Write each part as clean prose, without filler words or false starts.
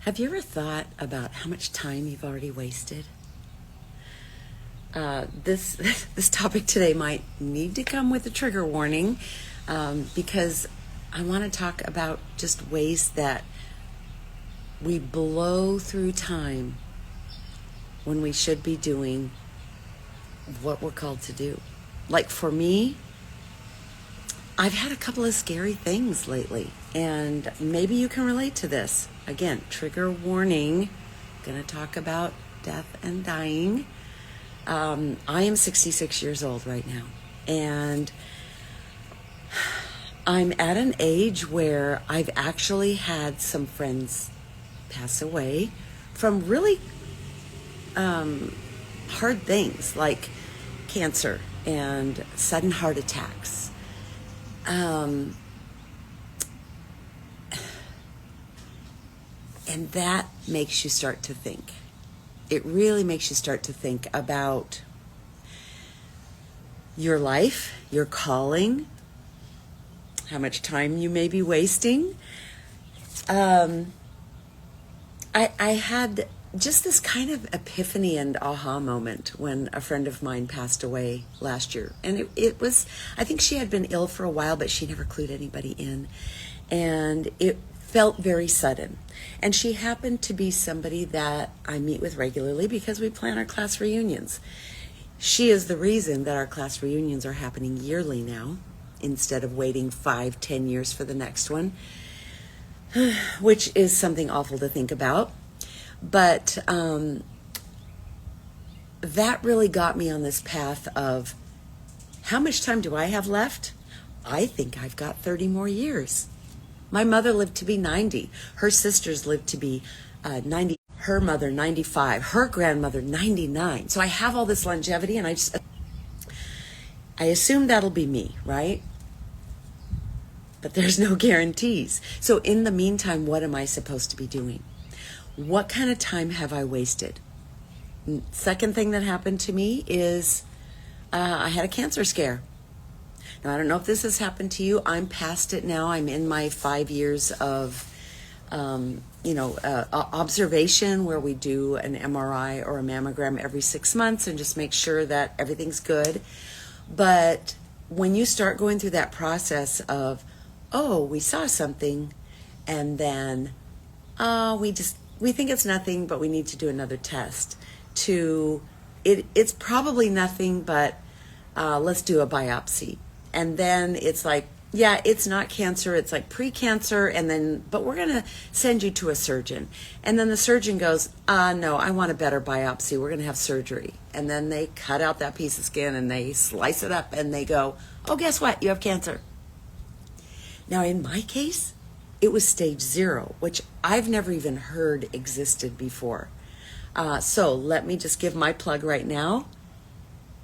Have you ever thought about how much time you've already wasted? This this topic today might need to come with a trigger warning because I want to talk about just ways that we blow through time when we should be doing what we're called to do. Like for me, I've had a couple of scary things lately, and maybe you can relate to this. Again, trigger warning. I'm going to talk about death and dying. I am 66 years old right now, and I'm at an age where I've actually had some friends pass away from really hard things like cancer and sudden heart attacks. And that makes you start to think. It really makes you start to think about your life, your calling, how much time you may be wasting. I had just this kind of epiphany and aha moment when a friend of mine passed away last year. And it was, I think she had been ill for a while, but she never clued anybody in. And it felt very sudden. And she happened to be somebody that I meet with regularly because we plan our class reunions. She is the reason that our class reunions are happening yearly now, instead of waiting 5-10 years for the next one, which is something awful to think about. But that really got me on this path of how much time do I have left? I think I've got 30 more years. My mother lived to be 90. Her sisters lived to be 90. Her mother 95. Her grandmother 99. So I have all this longevity, and I assume that'll be me, right? But there's no guarantees. So in the meantime, what am I supposed to be doing? What kind of time have I wasted? Second thing that happened to me is I had a cancer scare. Now, I don't know if this has happened to you. I'm past it now. I'm in my 5 years of, observation where we do an MRI or a mammogram every 6 months and just make sure that everything's good. But when you start going through that process of, oh, we saw something, and then we think it's nothing, but we need to do another test, to it's probably nothing, but let's do a biopsy. And then it's like, yeah, it's not cancer, it's like pre-cancer, but we're going to send you to a surgeon. And then the surgeon goes, no, I want a better biopsy. We're going to have surgery. And then they cut out that piece of skin and they slice it up and they go, oh, guess what? You have cancer. Now, in my case, it was stage 0, which I've never even heard existed before. So let me just give my plug right now.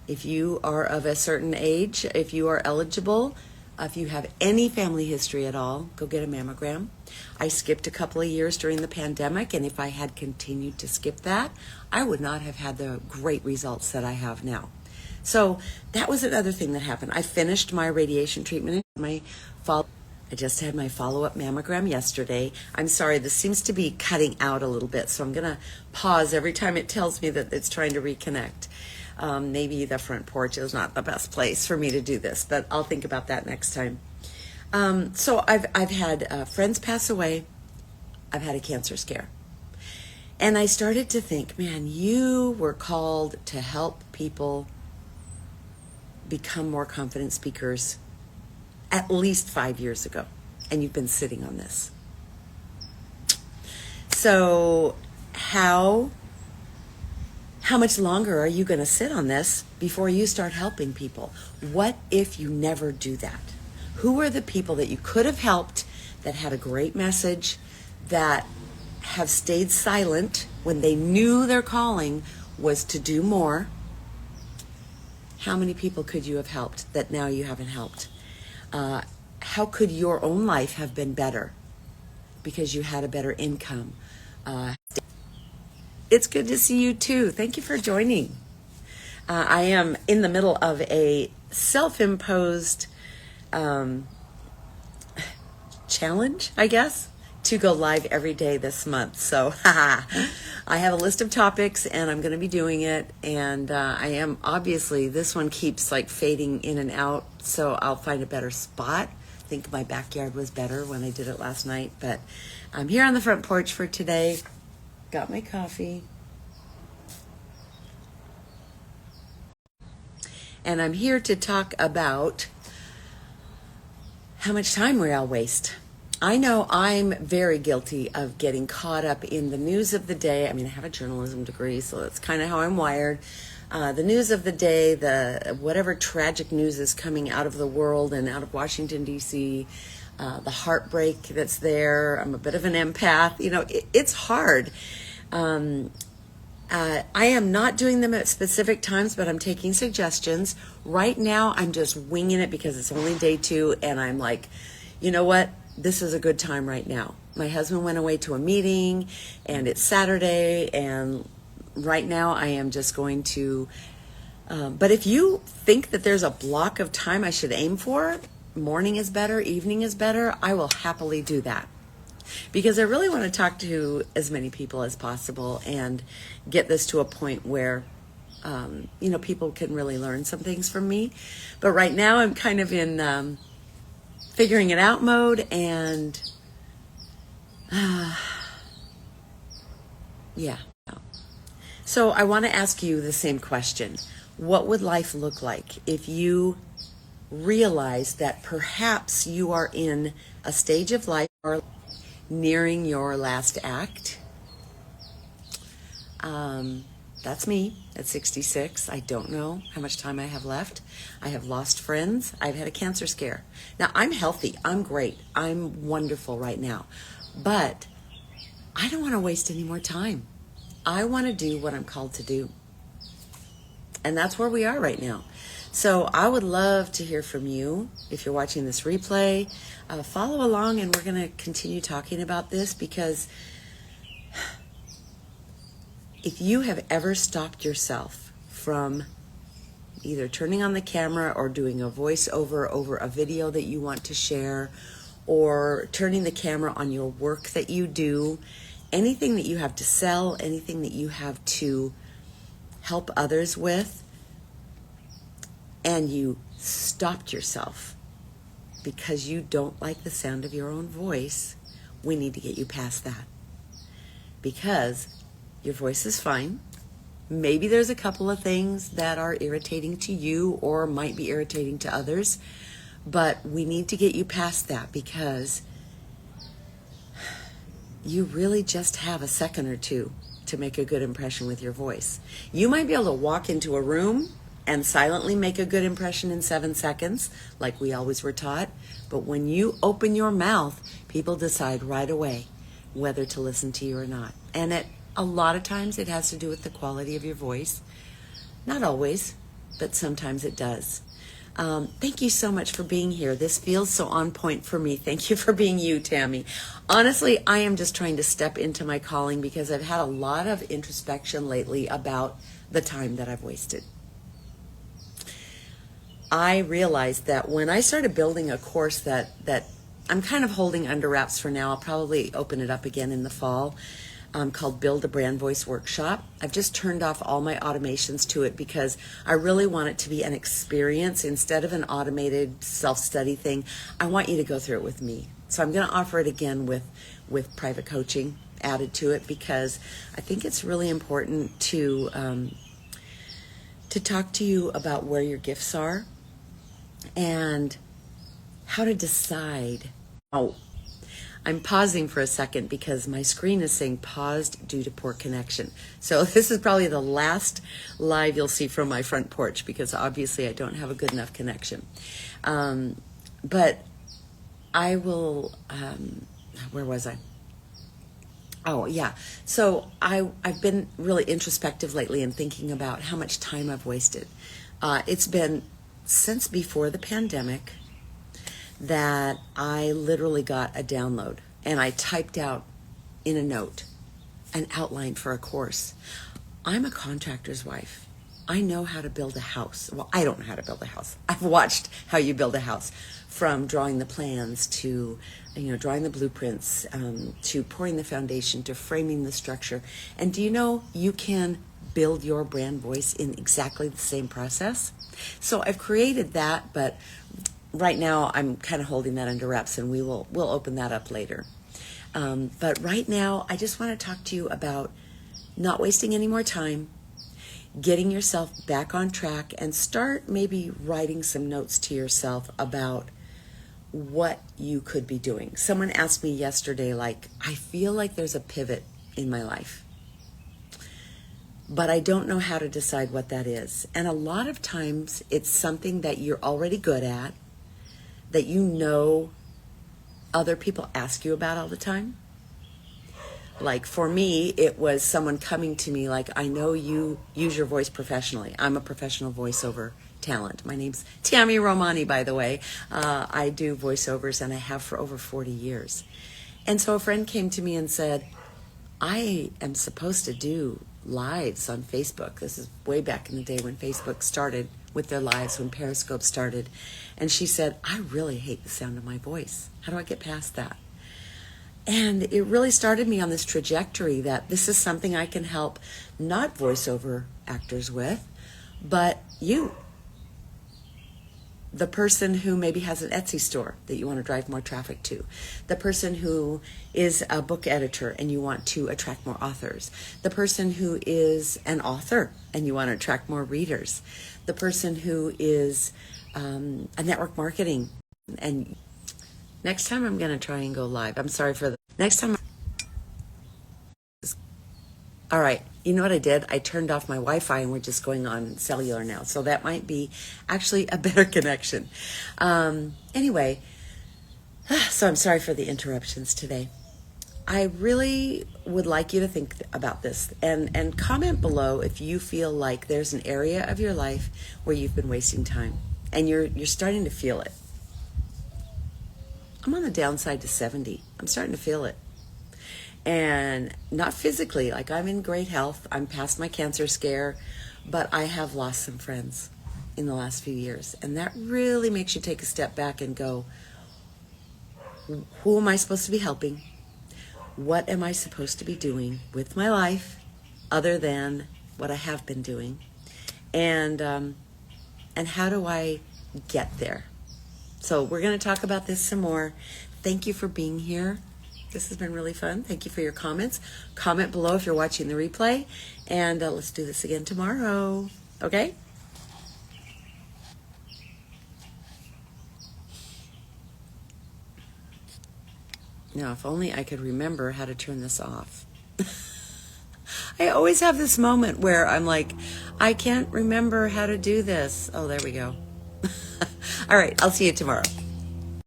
If you are of a certain age, if you are eligible, if you have any family history at all, go get a mammogram. I skipped a couple of years during the pandemic, and if I had continued to skip that, I would not have had the great results that I have now. So that was another thing that happened. I finished my radiation treatment. I just had my follow-up mammogram yesterday. I'm sorry, this seems to be cutting out a little bit, so I'm going to pause every time it tells me that it's trying to reconnect. Maybe the front porch is not the best place for me to do this, but I'll think about that next time. So I've had friends pass away. I've had a cancer scare. And I started to think, man, you were called to help people become more confident speakers at least 5 years ago. And you've been sitting on this. So how much longer are you going to sit on this before you start helping people? What if you never do that? Who are the people that you could have helped that had a great message, that have stayed silent when they knew their calling was to do more? How many people could you have helped that now you haven't helped? How could your own life have been better because you had a better income? It's good to see you too. Thank you for joining. I am in the middle of a self-imposed challenge, I guess. to go live every day this month. So I have a list of topics and I'm going to be doing it. And I am, obviously, this one keeps like fading in and out. So I'll find a better spot. I think my backyard was better when I did it last night. But I'm here on the front porch for today. Got my coffee. And I'm here to talk about how much time we all waste. I know I'm very guilty of getting caught up in the news of the day. I mean, I have a journalism degree, so that's kind of how I'm wired. The news of the day, the whatever tragic news is coming out of the world and out of Washington, D.C., the heartbreak that's there. I'm a bit of an empath. You know, it's hard. I am not doing them at specific times, but I'm taking suggestions. Right now, I'm just winging it because it's only day 2, and I'm like, you know what? This is a good time right now. My husband went away to a meeting, and it's Saturday, and right now I am just going to... but if you think that there's a block of time I should aim for, morning is better, evening is better, I will happily do that. Because I really want to talk to as many people as possible and get this to a point where, people can really learn some things from me. But right now I'm kind of in figuring it out mode, and yeah. So I want to ask you the same question. What would life look like if you realize that perhaps you are in a stage of life or nearing your last act? That's me at 66. I don't know how much time I have left. I have lost friends. I've had a cancer scare. Now, I'm healthy. I'm great. I'm wonderful right now. But I don't want to waste any more time. I want to do what I'm called to do. And that's where we are right now. So I would love to hear from you. If you're watching this replay, follow along, and we're going to continue talking about this, because if you have ever stopped yourself from either turning on the camera or doing a voiceover over a video that you want to share, or turning the camera on your work that you do, anything that you have to sell, anything that you have to help others with, and you stopped yourself because you don't like the sound of your own voice, we need to get you past that. Because your voice is fine. Maybe there's a couple of things that are irritating to you or might be irritating to others, but we need to get you past that, because you really just have a second or two to make a good impression with your voice. You might be able to walk into a room and silently make a good impression in 7 seconds, like we always were taught. But when you open your mouth, people decide right away whether to listen to you or not. And a lot of times it has to do with the quality of your voice. Not always, but sometimes it does. Thank you so much for being here. This feels so on point for me. Thank you for being you, Tammy. Honestly, I am just trying to step into my calling, because I've had a lot of introspection lately about the time that I've wasted. I realized that when I started building a course that I'm kind of holding under wraps for now, I'll probably open it up again in the fall, called Build a Brand Voice Workshop. I've just turned off all my automations to it because I really want it to be an experience instead of an automated self-study thing. I want you to go through it with me. So I'm going to offer it again with private coaching added to it, because I think it's really important to talk to you about where your gifts are and how to decide. Oh, I'm pausing for a second because my screen is saying paused due to poor connection. So this is probably the last live you'll see from my front porch, because obviously I don't have a good enough connection. But I will, where was I? Oh, yeah. So I've been really introspective lately and thinking about how much time I've wasted. It's been since before the pandemic that I literally got a download, and I typed out in a note an outline for a course. I'm a contractor's wife. I know how to build a house. Well, I don't know how to build a house. I've watched how you build a house, from drawing the plans to, drawing the blueprints, to pouring the foundation, to framing the structure. And do you know you can build your brand voice in exactly the same process? So I've created that, but right now I'm kind of holding that under wraps, and we'll open that up later. But right now, I just want to talk to you about not wasting any more time, getting yourself back on track, and start maybe writing some notes to yourself about what you could be doing. Someone asked me yesterday, like, I feel like there's a pivot in my life, but I don't know how to decide what that is. And a lot of times it's something that you're already good at, that other people ask you about all the time. Like for me, it was someone coming to me like, I know you use your voice professionally. I'm a professional voiceover talent. My name's Tammy Romani, by the way. I do voiceovers, and I have for over 40 years. And so a friend came to me and said, I am supposed to do lives on Facebook. This is way back in the day when Facebook started with their lives, when Periscope started. And she said, I really hate the sound of my voice. How do I get past that? And it really started me on this trajectory that this is something I can help not voiceover actors with, but you. The person who maybe has an Etsy store that you want to drive more traffic to. The person who is a book editor and you want to attract more authors. The person who is an author and you want to attract more readers. The person who is a network marketing. And next time I'm going to try and go live. I'm sorry for the next time. All right. You know what I did? I turned off my Wi-Fi and we're just going on cellular now. So that might be actually a better connection. Anyway, so I'm sorry for the interruptions today. I really would like you to think about this and comment below if you feel like there's an area of your life where you've been wasting time and you're starting to feel it. I'm on the downside to 70. I'm starting to feel it. And not physically, like I'm in great health. I'm past my cancer scare, but I have lost some friends in the last few years. And that really makes you take a step back and go, who am I supposed to be helping? What am I supposed to be doing with my life other than what I have been doing? And how do I get there? So we're going to talk about this some more. Thank you for being here. This has been really fun. Thank you for your comments. Comment below if you're watching the replay. And let's do this again tomorrow. Okay? Now, if only I could remember how to turn this off. I always have this moment where I'm like, I can't remember how to do this. Oh, there we go. All right. I'll see you tomorrow.